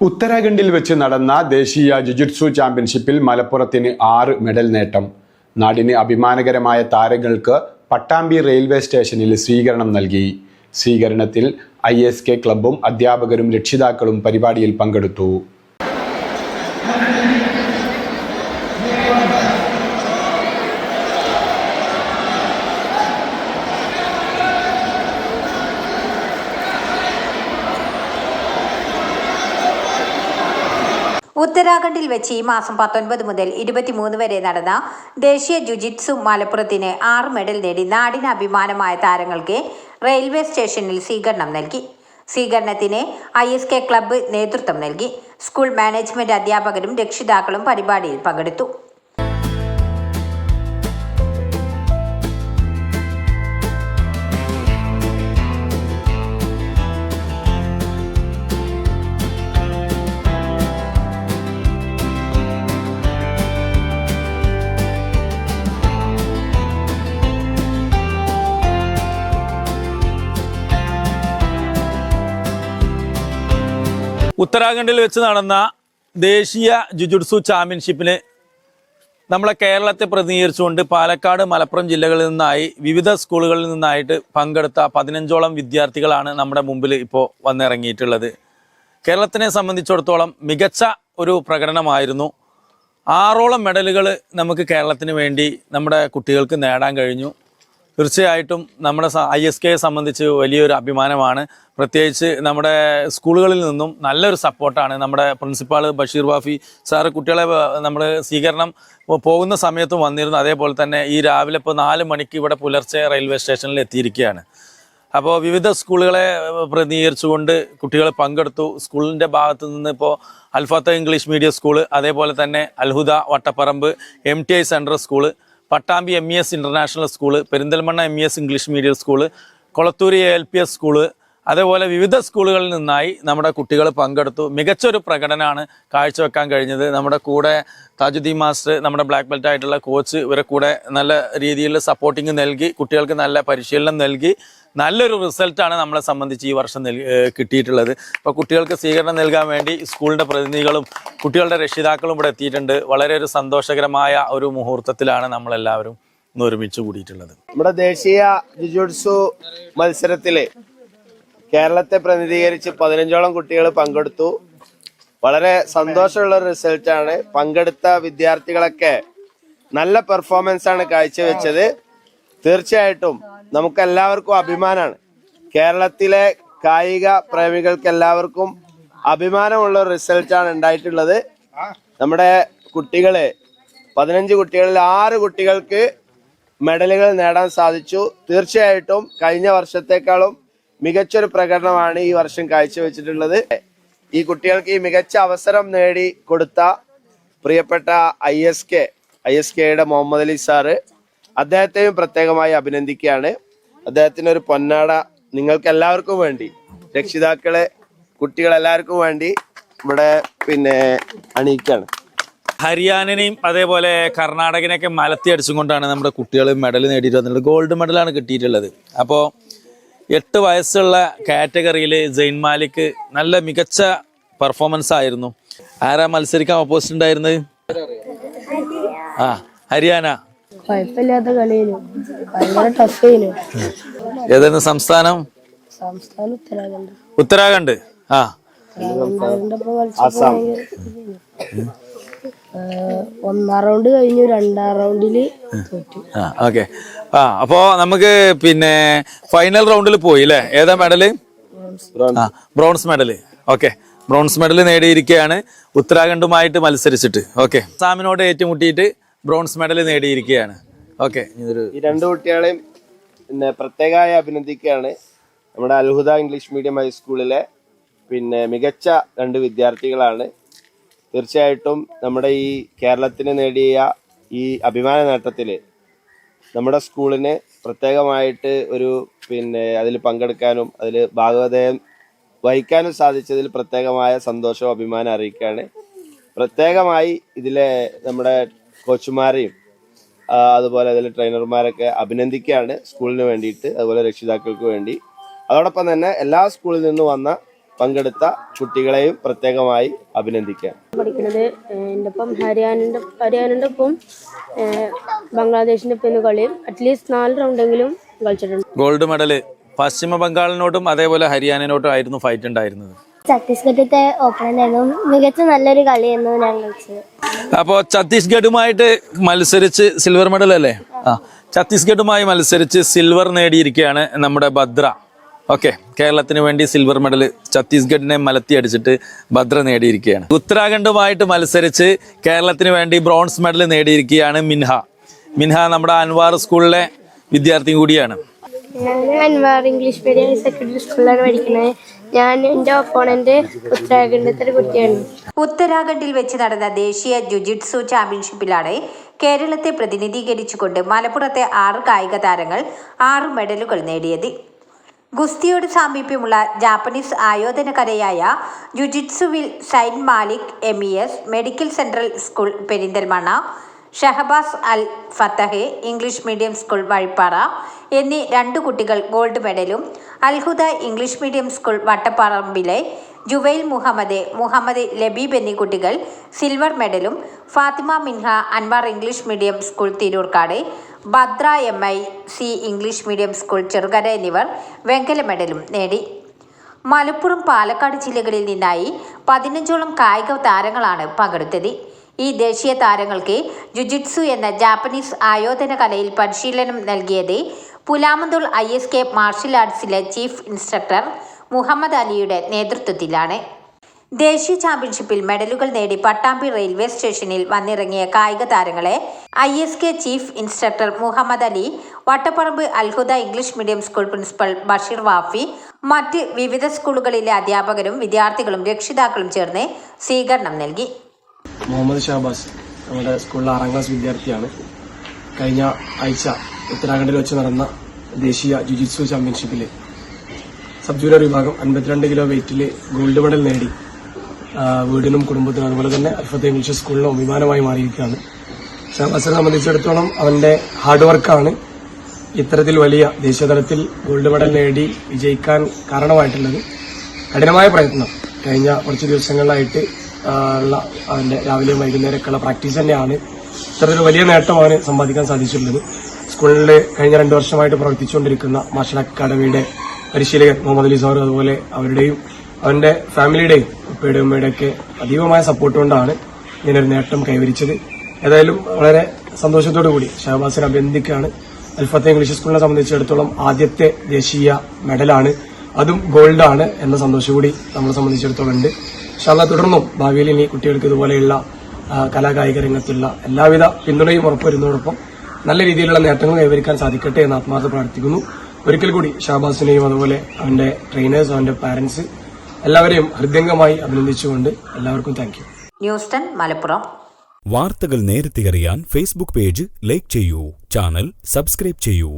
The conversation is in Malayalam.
ഉത്തരാഖണ്ഡിൽ വെച്ച് നടന്ന ദേശീയ ജുജുറ്റ്സു ചാമ്പ്യൻഷിപ്പിൽ മലപ്പുറത്തിന് 6 മെഡൽ നേട്ടം. നാടിന് അഭിമാനകരമായ താരങ്ങൾക്ക് പട്ടാമ്പി റെയിൽവേ സ്റ്റേഷനിൽ സ്വീകരണം നൽകി. സ്വീകരണത്തിൽ ISK ക്ലബ്ബും അധ്യാപകരും രക്ഷിതാക്കളും പരിപാടിയിൽ പങ്കെടുത്തു. ഉത്തരാഖണ്ഡിൽ വെച്ച് ഈ മാസം 19 മുതൽ 23 വരെ നടന്ന ദേശീയ ജുജിറ്റ്സു മലപ്പുറത്തിന് 6 മെഡൽ നേടി നാടിന് അഭിമാനമായ താരങ്ങൾക്ക് റെയിൽവേ സ്റ്റേഷനിൽ സ്വീകരണം നൽകി. സ്വീകരണത്തിന് ISK ക്ലബ്ബ് നേതൃത്വം നൽകി. സ്കൂൾ മാനേജ്മെന്റ് അധ്യാപകരും രക്ഷിതാക്കളും പരിപാടിയിൽ പങ്കെടുത്തു. ഉത്തരാഖണ്ഡിൽ വെച്ച് നടന്ന ദേശീയ ജുജുറ്റ്സു ചാമ്പ്യൻഷിപ്പിന് നമ്മളെ കേരളത്തെ പ്രതിനിധീകരിച്ചുകൊണ്ട് പാലക്കാട്, മലപ്പുറം ജില്ലകളിൽ നിന്നായി വിവിധ സ്കൂളുകളിൽ നിന്നായിട്ട് പങ്കെടുത്ത 15ഓളം വിദ്യാർത്ഥികളാണ് നമ്മുടെ മുമ്പിൽ ഇപ്പോൾ വന്നിറങ്ങിയിട്ടുള്ളത്. കേരളത്തിനെ സംബന്ധിച്ചിടത്തോളം മികച്ച ഒരു പ്രകടനമായിരുന്നു. 6ഓളം മെഡലുകൾ നമുക്ക് കേരളത്തിന് വേണ്ടി നമ്മുടെ കുട്ടികൾക്ക് നേടാൻ കഴിഞ്ഞു. തീർച്ചയായിട്ടും നമ്മുടെ ISKയെ സംബന്ധിച്ച് വലിയൊരു അഭിമാനമാണ്. പ്രത്യേകിച്ച് നമ്മുടെ സ്കൂളുകളിൽ നിന്നും നല്ലൊരു സപ്പോർട്ടാണ്. നമ്മുടെ പ്രിൻസിപ്പാൾ ബഷീർ വാഫി സാറ് കുട്ടികളെ നമ്മൾ സ്വീകരണം പോകുന്ന സമയത്തും വന്നിരുന്നു. അതേപോലെ തന്നെ ഈ രാവിലെ ഇപ്പോൾ 4 മണിക്ക് ഇവിടെ പുലർച്ചെ റെയിൽവേ സ്റ്റേഷനിൽ എത്തിയിരിക്കുകയാണ്. അപ്പോൾ വിവിധ സ്കൂളുകളെ പ്രതിനിധീകരിച്ചുകൊണ്ട് കുട്ടികൾ പങ്കെടുത്തു. സ്കൂളിൻ്റെ ഭാഗത്തു നിന്ന് ഇപ്പോൾ അൽഫത്ത ഇംഗ്ലീഷ് മീഡിയം സ്കൂള്, അതേപോലെ തന്നെ Alhuda Vattaparamba, MTI central school, Pattambi MES international school, Perinthalmanna MES English medium school, Kolathur ALPS school, അതേപോലെ വിവിധ സ്കൂളുകളിൽ നിന്നായി നമ്മുടെ കുട്ടികൾ പങ്കെടുത്തു. മികച്ചൊരു പ്രകടനമാണ് കാഴ്ചവെക്കാൻ കഴിഞ്ഞത്. നമ്മുടെ കൂടെ താജുദ്ദീൻ മാസ്റ്റർ, നമ്മുടെ ബ്ലാക്ക് ബെൽറ്റ് ആയിട്ടുള്ള കോച്ച്, ഇവരെ കൂടെ നല്ല രീതിയിൽ സപ്പോർട്ടിങ് നൽകി കുട്ടികൾക്ക് നല്ല പരിശീലനം നൽകി നല്ലൊരു റിസൾട്ടാണ് നമ്മളെ സംബന്ധിച്ച് ഈ വർഷം കിട്ടിയിട്ടുള്ളത്. അപ്പോൾ കുട്ടികൾക്ക് സ്വീകരണം നൽകാൻ വേണ്ടി സ്കൂളിൻ്റെ പ്രതിനിധികളും കുട്ടികളുടെ രക്ഷിതാക്കളും ഇവിടെ എത്തിയിട്ടുണ്ട്. വളരെ ഒരു സന്തോഷകരമായ ഒരു മുഹൂർത്തത്തിലാണ് നമ്മളെല്ലാവരും ഇന്ന് ഒരുമിച്ച് കൂടിയിട്ടുള്ളത്. നമ്മുടെ ദേശീയ ജുജുറ്റ്സു മത്സരത്തില് കേരളത്തെ പ്രതിനിധീകരിച്ച് 15ഓളം കുട്ടികൾ പങ്കെടുത്തു. വളരെ സന്തോഷമുള്ള ഒരു റിസൾട്ടാണ്. പങ്കെടുത്ത വിദ്യാർത്ഥികളൊക്കെ നല്ല പെർഫോമൻസ് ആണ് കാഴ്ചവെച്ചത്. തീർച്ചയായിട്ടും നമുക്കെല്ലാവർക്കും അഭിമാനമാണ്. കേരളത്തിലെ കായിക പ്രേമികൾക്ക് എല്ലാവർക്കും അഭിമാനമുള്ള റിസൾട്ടാണ് ഉണ്ടായിട്ടുള്ളത്. നമ്മുടെ കുട്ടികള് 15 കുട്ടികളിൽ 6 കുട്ടികൾക്ക് മെഡലുകൾ നേടാൻ സാധിച്ചു. തീർച്ചയായിട്ടും കഴിഞ്ഞ വർഷത്തെക്കാളും മികച്ചൊരു പ്രകടനമാണ് ഈ വർഷം കാഴ്ചവെച്ചിട്ടുള്ളത്. ഈ കുട്ടികൾക്ക് ഈ മികച്ച അവസരം നേടി കൊടുത്ത പ്രിയപ്പെട്ട ISKയുടെ മുഹമ്മദ് അലി സാറ്, അദ്ദേഹത്തെയും പ്രത്യേകമായി അഭിനന്ദിക്കുകയാണ്. അദ്ദേഹത്തിന് ഒരു പൊന്നാട നിങ്ങൾക്ക് എല്ലാവർക്കും വേണ്ടി, രക്ഷിതാക്കളെ കുട്ടികളെല്ലാവർക്കും വേണ്ടി ഇവിടെ അണിയിക്കാണ്. ഹരിയാനനെയും അതേപോലെ കർണാടകനെയൊക്കെ മലത്തി അടിച്ചുകൊണ്ടാണ് നമ്മുടെ കുട്ടികൾ മെഡൽ നേടിയിട്ട് വന്നിട്ടുള്ളത്. ഗോൾഡ് മെഡലാണ് കിട്ടിയിട്ടുള്ളത്. അപ്പോൾ 8 വയസ്സുള്ള കാറ്റഗറിയിൽ ജെയിൻ മാലിക് നല്ല മികച്ച പെർഫോമൻസ് ആയിരുന്നു. ആരാ മത്സരിക്കാൻ ഓപ്പോസിറ്റ് ഉണ്ടായിരുന്നത്? ഹരിയാന. കുഴപ്പമില്ലാത്ത കളിയിലും ഭയങ്കര ടഫ്. ഏതായിരുന്നു സംസ്ഥാനം? ഉത്തരാഖണ്ഡ്. ഒന്നാം റൗണ്ട് കഴിഞ്ഞു, 2ാം റൗണ്ടില് തോറ്റു. ഓക്കെ. അപ്പോ നമുക്ക് ഫൈനൽ റൗണ്ടിൽ പോയി അല്ലേ? ഏതാ medal? Bronze medal. Okay, bronze medal നേടിയിരിക്കുകയാണ് ഉത്തരാഖണ്ഡുമായിട്ട് മത്സരിച്ചിട്ട്. ഓക്കെ, അസാമിനോട് ഏറ്റുമുട്ടിയിട്ട് ബ്രോൺസ് മെഡൽ നേടിയിരിക്കുകയാണ്. ഓക്കെ, ഈ 2 കുട്ടികളെയും പ്രത്യേകമായി അഭിനന്ദിക്കുകയാണ്. നമ്മുടെ അൽഹുദ ഇംഗ്ലീഷ് മീഡിയം ഹൈസ്കൂളിലെ മികച്ച 2 വിദ്യാർത്ഥികളാണ്. തീർച്ചയായിട്ടും നമ്മുടെ ഈ കേരളത്തിന് നേടിയ ഈ അഭിമാന നേട്ടത്തിൽ നമ്മുടെ സ്കൂളിന് പ്രത്യേകമായിട്ട് ഒരു അതിൽ പങ്കെടുക്കാനും അതിൽ ഭാഗവതയം വഹിക്കാനും സാധിച്ചതിൽ പ്രത്യേകമായ സന്തോഷവും അഭിമാനം അറിയിക്കുകയാണ്. പ്രത്യേകമായി ഇതിലെ നമ്മുടെ കോച്ചുമാരെയും അതുപോലെ അതിലെ ട്രെയിനർമാരൊക്കെ അഭിനന്ദിക്കുകയാണ് സ്കൂളിന് വേണ്ടിയിട്ട്, അതുപോലെ രക്ഷിതാക്കൾക്ക് വേണ്ടി. അതോടൊപ്പം തന്നെ എല്ലാ സ്കൂളിൽ നിന്നും വന്ന പങ്കെടുത്ത കുട്ടികളെയും പ്രത്യേകമായി അഭിനന്ദിക്കാം. പഠിക്കുന്നത് എൻ്റെ ഒപ്പം ഹരിയാനൻ്റെ ഒപ്പം ബംഗ്ലാദേശിൻ്റെ ഒപ്പം കളിയും അറ്റ്ലീസ്റ്റ് 4 റൗണ്ടെങ്കിലും കളിച്ചിട്ടുണ്ട്. ഗോൾഡ് മെഡൽ പശ്ചിമ ബംഗാളിനോട്ടും അതേപോലെ ഹരിയാനയോട്ടും ആയിരുന്നു ഫൈറ്റ് ഉണ്ടായിരുന്നത്. ഛത്തീസ്ഗഡിലത്തെ ഓപ്പണന്റായിരുന്നു. മികച്ച നല്ലൊരു കളിയായിരുന്നു ഞാൻ കളിച്ചത്. അപ്പോൾ ഛത്തീസ്ഗഡുമായിട്ട് മത്സരിച്ച് സിൽവർ മെഡൽ അല്ലേ? ഛത്തീസ്ഗഡുമായി മത്സരിച്ച് സിൽവർ നേടിയിരിക്കുകയാണ് നമ്മുടെ ഭദ്ര. ഓക്കെ, കേരളത്തിന് വേണ്ടി സിൽവർ മെഡൽ ഛത്തീസ്ഗഡിനെ മലത്തി അടിച്ചിട്ട് ഭദ്ര നേടിയിരിക്കുകയാണ്. ഉത്തരാഖണ്ഡുമായിട്ട് മത്സരിച്ച് കേരളത്തിന് വേണ്ടി ബ്രോൺസ് മെഡൽ നേടിയിരിക്കുകയാണ് മിൻഹ നമ്മുടെ അൻവാർ സ്കൂളിലെ വിദ്യാർത്ഥി കൂടിയാണ്. ഞാൻ അൻവാർ ഇംഗ്ലീഷ് മീഡിയം സെക്കൻഡറി സ്കൂളിലാണ് പഠിക്കുന്നത്. ഞാൻ എൻ്റെ ഒപ്പോണന്റ് ഉത്തരാഖണ്ഡത്തെ കുട്ടിയാണ്. ഉത്തരാഖണ്ഡിൽ വെച്ച് നടന്ന ദേശീയ ജുജിറ്റ്സു ചാമ്പ്യൻഷിപ്പിലാണ് കേരളത്തെ പ്രതിനിധീകരിച്ചുകൊണ്ട് മലപ്പുറത്തെ 6 കായിക താരങ്ങൾ 6 മെഡലുകൾ നേടിയത്. ഗുസ്തിയോട് സാമീപ്യമുള്ള ജാപ്പനീസ് ആയോധന കലയായ ജുജിറ്റ്സുവിൽ Saint Malik MES medical central school Perinthalmanna, Shahabas Al Fathah English medium school Vazhippara എന്നീ 2 കുട്ടികൾ ഗോൾഡ് മെഡലും, അൽഹുദ ഇംഗ്ലീഷ് മീഡിയം സ്കൂൾ വട്ടപ്പറമ്പിലെ ജുവൈൽ മുഹമ്മദ് ലബീബ് എന്നീ കുട്ടികൾ സിൽവർ മെഡലും, Fathima Minha Anwar English medium school Tirurkad, Bhadra MIC English medium school Cherukara എന്നിവർ വെങ്കല മെഡലും നേടി. മലപ്പുറം, പാലക്കാട് ജില്ലകളിൽ നിന്നായി 15ഓളം കായിക താരങ്ങളാണ് പങ്കെടുത്തത്. ഈ ദേശീയ താരങ്ങൾക്ക് ജുജിറ്റ്സു എന്ന ജാപ്പനീസ് ആയോധന കലയിൽ പരിശീലനം നൽകിയത് പുലാമന്തോൾ ISK മാർഷൽ ആർട്സിലെ ചീഫ് ഇൻസ്ട്രക്ടർ മുഹമ്മദ് അലിയുടെ നേതൃത്വത്തിലാണ്. ദേശീയ ചാമ്പ്യൻഷിപ്പിൽ മെഡലുകൾ നേടി പട്ടാമ്പി റെയിൽവേ സ്റ്റേഷനിൽ വന്നിറങ്ങിയ കായിക താരങ്ങളെ ISK chief instructor Muhammad Ali, Vattaparamba Alhuda English medium school principal Basheer Wafi, മറ്റ് വിവിധ സ്കൂളുകളിലെ അധ്യാപകരും വിദ്യാർത്ഥികളും രക്ഷിതാക്കളും ചേർന്ന് സ്വീകരണം നൽകി. മുഹമ്മദ് ഷഹബാസ് നമ്മുടെ സ്കൂളിലെ 6ാം ക്ലാസ് വിദ്യാർത്ഥിയാണ്. കഴിഞ്ഞ ആഴ്ച ഉത്തരാഖണ്ഡിൽ വെച്ച് നടന്ന ദേശീയ ജുജിറ്റ്സു ചാമ്പ്യൻഷിപ്പിൽ സബ് ജൂനിയർ വിഭാഗം 52 കിലോ വെയിറ്റിൽ ഗോൾഡ് മെഡൽ നേടി വീടിനും കുടുംബത്തിനും അതുപോലെ തന്നെ അൽഫത്ത് ഇംഗ്ലീഷ് സ്കൂളിനും അഭിമാനമായി മാറിയിരിക്കുകയാണ്. ഷഹബാസിനെ സംബന്ധിച്ചിടത്തോളം അവന്റെ ഹാർഡ് വർക്കാണ് ഇത്തരത്തിൽ വലിയ ദേശീയതലത്തിൽ ഗോൾഡ് മെഡൽ നേടി വിജയിക്കാൻ കാരണമായിട്ടുള്ളത്. കഠിനമായ പ്രയത്നം കഴിഞ്ഞ കുറച്ച് ദിവസങ്ങളിലായിട്ട് ഉള്ള അവന്റെ രാവിലെയും വൈകുന്നേരമൊക്കെയുള്ള പ്രാക്ടീസ് തന്നെയാണ് ഇത്തരത്തിൽ വലിയ നേട്ടം അവന് സമ്പാദിക്കാൻ സാധിച്ചിട്ടുള്ളത്. സ്കൂളിൽ കഴിഞ്ഞ 2 വർഷമായിട്ട് പ്രവർത്തിച്ചുകൊണ്ടിരിക്കുന്ന മാർഷൽ അക്കാദമിയുടെ പരിശീലകൻ മുഹമ്മദ് അലി സാർ, അതുപോലെ അവരുടെയും അവന്റെ ഫാമിലിയുടെയും ഉപ്പയുടെയും ഉമ്മയുടെയൊക്കെ അതീവമായ സപ്പോർട്ട് കൊണ്ടാണ് ഇങ്ങനൊരു നേട്ടം കൈവരിച്ചത്. ഏതായാലും വളരെ സന്തോഷത്തോടു കൂടി ഷഹബാസിനെ അഭിനന്ദിക്കുകയാണ്. അൽഫത്ത് ഇംഗ്ലീഷ് സ്കൂളിനെ സംബന്ധിച്ചിടത്തോളം ആദ്യത്തെ ദേശീയ മെഡലാണ്, അതും ഗോൾഡാണ് എന്ന സന്തോഷം കൂടി നമ്മളെ സംബന്ധിച്ചിടത്തോളം ഉണ്ട്. ഇൻഷാല്ലാ തുടർന്നും ഭാവിയിൽ ഇനി കുട്ടികൾക്ക് ഇതുപോലെയുള്ള കലാകായിക രംഗത്തുള്ള എല്ലാവിധ പിന്തുണയും ഉറപ്പുവരുന്നതോടൊപ്പം നല്ല രീതിയിലുള്ള നേട്ടങ്ങൾ കൈവരിക്കാൻ സാധിക്കട്ടെ എന്ന് ആത്മാർത്ഥ പ്രാർത്ഥിക്കുന്നു. ഒരിക്കൽ കൂടി ഷഹബാസിനെയും അതുപോലെ അവന്റെ ട്രെയിനേഴ്സ്, അവന്റെ പാരന്റ്സ് എല്ലാവരെയും ഹൃദയംഗമായി അഭിനന്ദിച്ചുകൊണ്ട് എല്ലാവർക്കും താങ്ക് യു. ന്യൂസ് 10 മലപ്പുറം. വാർത്തകൾ നേരത്തെ അറിയാൻ ഫേസ്ബുക്ക് പേജ് ലൈക്ക് ചെയ്യൂ, ചാനൽ സബ്സ്ക്രൈബ് ചെയ്യൂ.